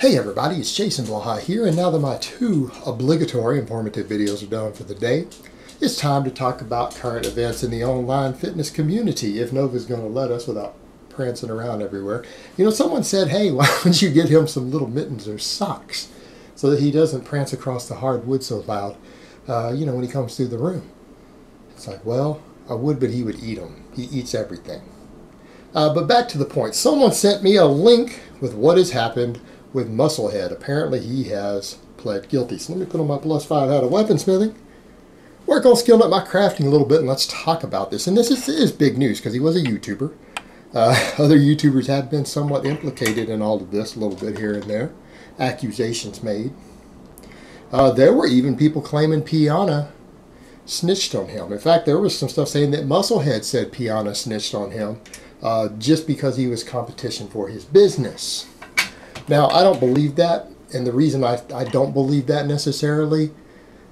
Hey everybody, it's Jason Blaha here, and now that my two obligatory informative videos are done for the day, it's time to talk about current events in the online fitness community, if Nova's going to let us without prancing around everywhere. You know, someone said, hey, why don't you get him some little mittens or socks so that he doesn't prance across the hardwood so loud, when he comes through the room. It's like, well, I would, but he would eat them. He eats everything. But back to the point. Someone sent me a link with what has happened with Musclehead. Apparently he has pled guilty. So let me put on my +5 out of weaponsmithing, work on skilling up my crafting a little bit, and let's talk about this. And this is big news because he was a YouTuber. Other YouTubers have been somewhat implicated in all of this, a little bit here and there. Accusations made. There were even people claiming Piana snitched on him. In fact, there was some stuff saying that Musclehead said Piana snitched on him just because he was competition for his business. Now, I don't believe that, and the reason I don't believe that necessarily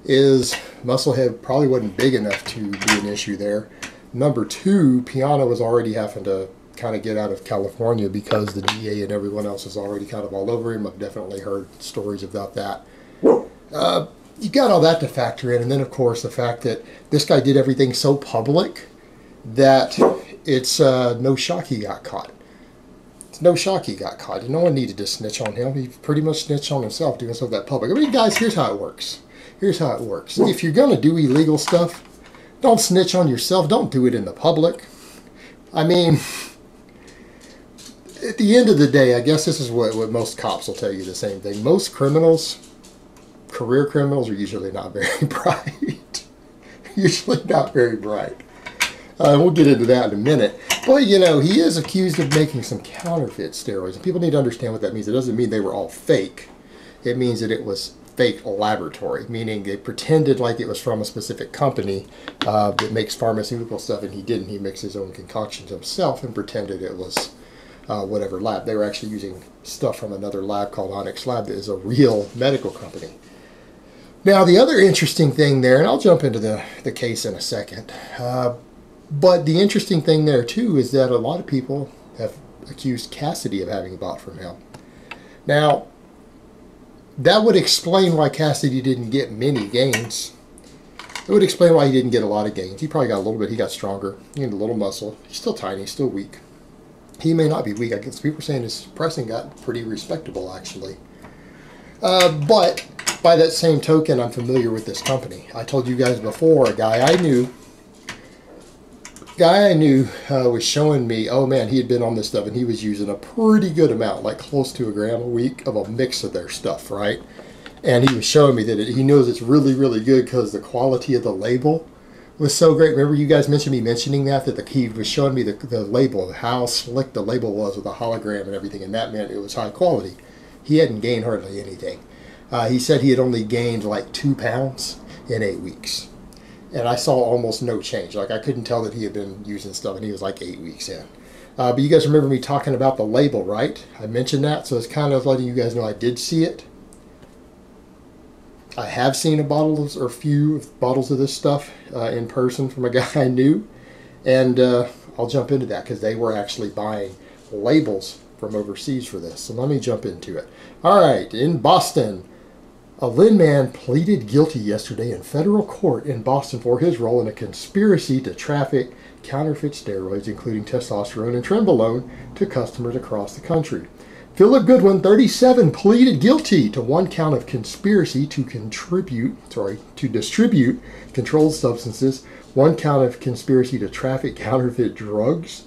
is Musclehead probably wasn't big enough to be an issue there. Number two, Piana was already having to kind of get out of California because the DA and everyone else is already kind of all over him. I've definitely heard stories about that. You got all that to factor in, and then, of course, the fact that this guy did everything so public that it's no shock he got caught. No shock he got caught. No one needed to snitch on him. He pretty much snitched on himself doing so that public. I mean, guys, here's how it works. Here's how it works. If you're going to do illegal stuff, don't snitch on yourself. Don't do it in the public. I mean, at the end of the day, I guess this is what most cops will tell you the same thing. Most criminals, career criminals, are usually not very bright. Usually not very bright. We'll get into that in a minute. But, you know, he is accused of making some counterfeit steroids. And people need to understand what that means. It doesn't mean they were all fake. It means that it was fake laboratory, meaning they pretended like it was from a specific company that makes pharmaceutical stuff, and he didn't. He mixed his own concoctions himself and pretended it was whatever lab. They were actually using stuff from another lab called Onyx Lab that is a real medical company. Now, the other interesting thing there, and I'll jump into the case in a second, but the interesting thing there, too, is that a lot of people have accused Cassidy of having bought from him. Now, that would explain why Cassidy didn't get many gains. It would explain why he didn't get a lot of gains. He probably got a little bit. He got stronger. He had a little muscle. He's still tiny. He's still weak. He may not be weak. I guess people are saying his pressing got pretty respectable, actually. But by that same token, I'm familiar with this company. I told you guys before, a guy I knew was showing me, oh man, he had been on this stuff and he was using a pretty good amount, like close to 1 gram a week of a mix of their stuff, right? And he was showing me that he knows it's really, really good because the quality of the label was so great. Remember you guys mentioned me mentioning that he was showing me the label, how slick the label was with the hologram and everything, and that meant it was high quality. He hadn't gained hardly anything. He said he had only gained like 2 pounds in 8 weeks. And I saw almost no change. Like, I couldn't tell that he had been using stuff, and he was like 8 weeks in. But you guys remember me talking about the label, right? I mentioned that, so it's kind of letting you guys know I did see it. I have seen a few bottles of this stuff in person from a guy I knew. And I'll jump into that because they were actually buying labels from overseas for this. So let me jump into it. All right, in Boston, a Lynn man pleaded guilty yesterday in federal court in Boston for his role in a conspiracy to traffic counterfeit steroids, including testosterone and trenbolone, to customers across the country. Philip Goodwin, 37, pleaded guilty to 1 count of conspiracy to distribute controlled substances, 1 count of conspiracy to traffic counterfeit drugs,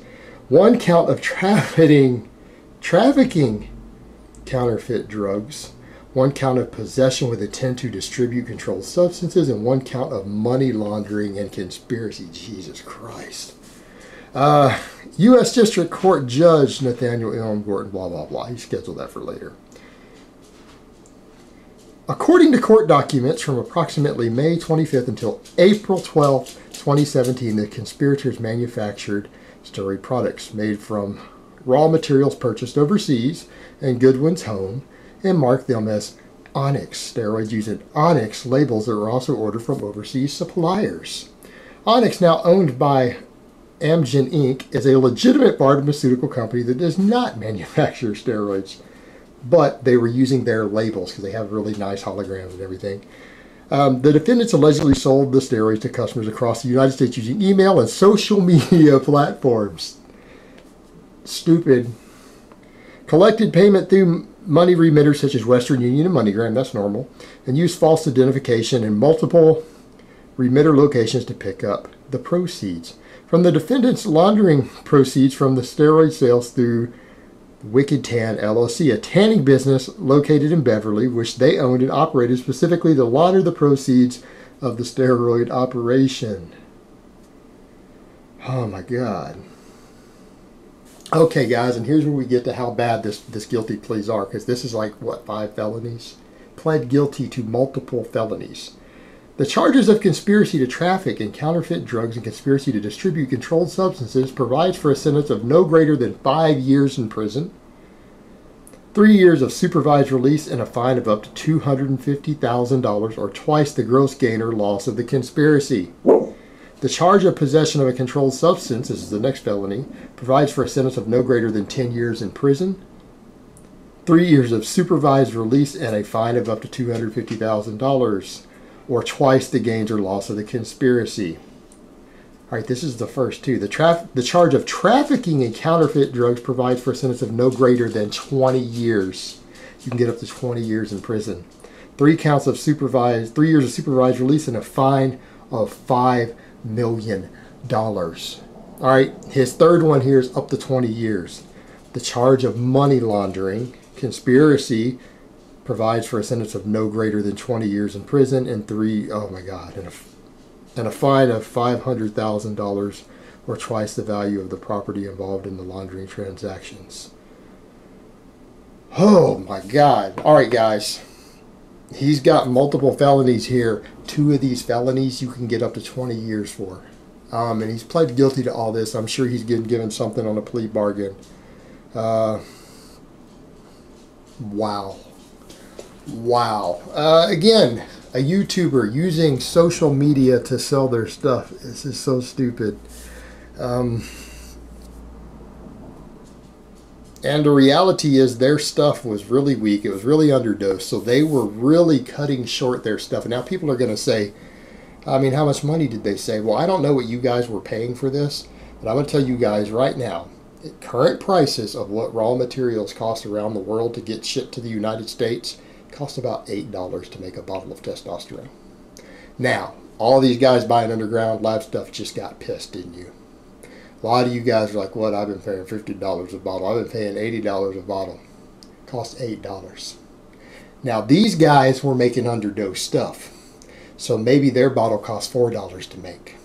1 count of trafficking counterfeit drugs, 1 count of possession with intent to distribute controlled substances, and 1 count of money laundering and conspiracy. Jesus Christ. U.S. District Court Judge Nathaniel M. Gorton, blah, blah, blah. He scheduled that for later. According to court documents from approximately May 25th until April 12th, 2017, the conspirators manufactured steroid products made from raw materials purchased overseas in Goodwin's home and marked them as Onyx steroids using Onyx labels that were also ordered from overseas suppliers. Onyx, now owned by Amgen Inc., is a legitimate pharmaceutical company that does not manufacture steroids but they were using their labels because they have really nice holograms and everything. The defendants allegedly sold the steroids to customers across the United States using email and social media platforms. Stupid. Collected payment through money remitters such as Western Union and MoneyGram, that's normal, and used false identification in multiple remitter locations to pick up the proceeds. From the defendants laundering proceeds from the steroid sales through Wicked Tan LLC, a tanning business located in Beverly, which they owned and operated specifically to launder the proceeds of the steroid operation. Oh my God. Okay, guys, and here's where we get to how bad this guilty pleas are, because this is like, what, 5 felonies? Pled guilty to multiple felonies. The charges of conspiracy to traffic and counterfeit drugs and conspiracy to distribute controlled substances provides for a sentence of no greater than 5 years in prison, 3 years of supervised release, and a fine of up to $250,000 or twice the gross gain or loss of the conspiracy. The charge of possession of a controlled substance, this is the next felony, provides for a sentence of no greater than 10 years in prison, 3 years of supervised release, and a fine of up to $250,000. Or twice the gains or loss of the conspiracy. All right, this is the first two. The charge of trafficking in counterfeit drugs provides for a sentence of no greater than 20 years. You can get up to 20 years in prison. 3 years of supervised release, and a fine of $5 million. All right, his third one here is up to 20 years. The charge of money laundering, conspiracy, provides for a sentence of no greater than 20 years in prison and a fine of $500,000 or twice the value of the property involved in the laundering transactions. Oh my God. All right, guys. He's got multiple felonies here. 2 of these felonies you can get up to 20 years for. And he's pled guilty to all this. I'm sure he's getting given something on a plea bargain. Wow. Wow. Again, a YouTuber using social media to sell their stuff. This is so stupid. And the reality is their stuff was really weak. It was really underdosed. So they were really cutting short their stuff. And now people are going to say, I mean, how much money did they say? Well, I don't know what you guys were paying for this. But I'm going to tell you guys right now, at current prices of what raw materials cost around the world to get shipped to the United States, cost about $8 to make a bottle of testosterone. Now, all these guys buying underground lab stuff just got pissed, didn't you? A lot of you guys are like, what, I've been paying $50 a bottle. I've been paying $80 a bottle. Cost $8. Now, these guys were making underdose stuff. So maybe their bottle cost $4 to make.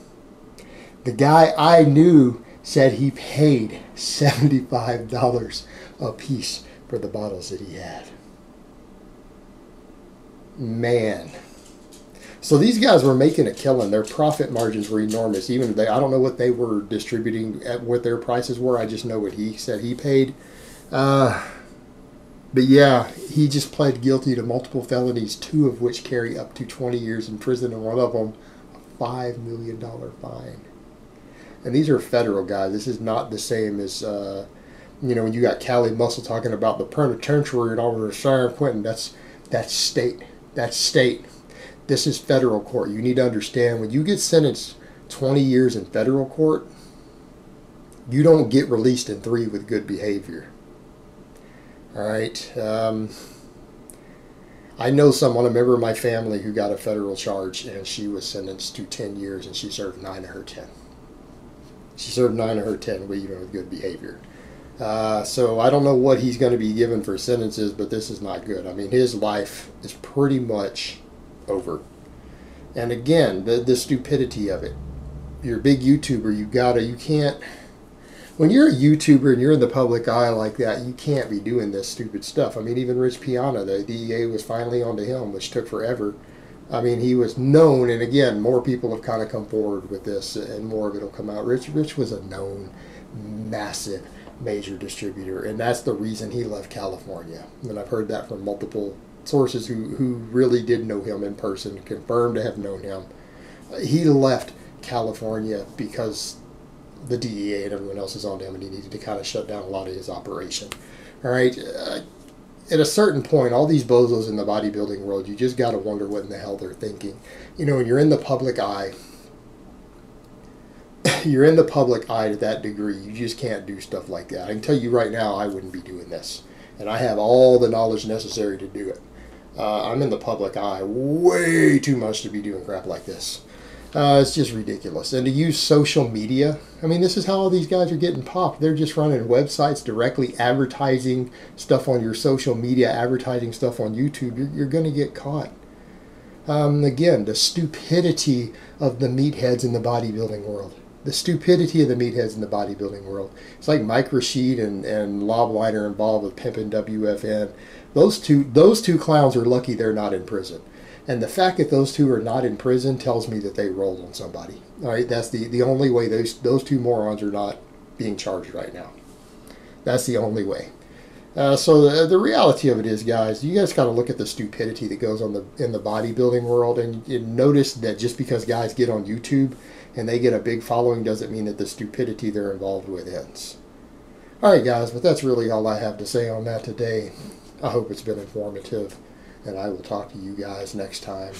The guy I knew said he paid $75 a piece for the bottles that he had. Man. So these guys were making a killing. Their profit margins were enormous. Even if I don't know what they were distributing, at what their prices were. I just know what he said he paid. But yeah, he just pled guilty to multiple felonies, 2 of which carry up to 20 years in prison, and one of them a $5 million fine. And these are federal guys. This is not the same as, you know, when you got Cali Muscle talking about the penitentiary and all of San Quentin. That's state. That's state. This is federal court. You need to understand, when you get sentenced 20 years in federal court, you don't get released in 3 with good behavior. All right. I know someone, a member of my family, who got a federal charge, and she was sentenced to 10 years, and she served 9 of her 10. She served 9 of her 10 with good behavior. So I don't know what he's going to be given for sentences, but this is not good. I mean, his life is pretty much over. And again, the stupidity of it. You're a big YouTuber. You can't, when you're a YouTuber and you're in the public eye like that, you can't be doing this stupid stuff. I mean, even Rich Piana, the DEA was finally onto him, which took forever. I mean, he was known, and again, more people have kind of come forward with this, and more of it will come out. Rich was a known, massive, major distributor, and that's the reason he left California. And I've heard that from multiple sources who really did know him in person, confirmed to have known him. He left California because the DEA and everyone else is on him, and he needed to kind of shut down a lot of his operation. All right. at a certain point, all these bozos in the bodybuilding world, you just got to wonder what in the hell they're thinking. You know, when you're in the public eye, you're in the public eye to that degree, you just can't do stuff like that. I can tell you right now, I wouldn't be doing this. And I have all the knowledge necessary to do it. I'm in the public eye way too much to be doing crap like this. It's just ridiculous. And to use social media, I mean, this is how all these guys are getting popped. They're just running websites directly advertising stuff on your social media, advertising stuff on YouTube. You're going to get caught. Again, the stupidity of the meatheads in the bodybuilding world. The stupidity of the meatheads in the bodybuilding world. It's like Mike Rashid and Lobwiner involved with Pimpin' WFN. Those two clowns are lucky they're not in prison. And the fact that those two are not in prison tells me that they rolled on somebody. All right, that's the only way those two morons are not being charged right now. That's the only way. So the reality of it is, guys, you guys got to look at the stupidity that goes on in the bodybuilding world, and notice that just because guys get on YouTube and they get a big following doesn't mean that the stupidity they're involved with ends. All right, guys, but that's really all I have to say on that today. I hope it's been informative, and I will talk to you guys next time.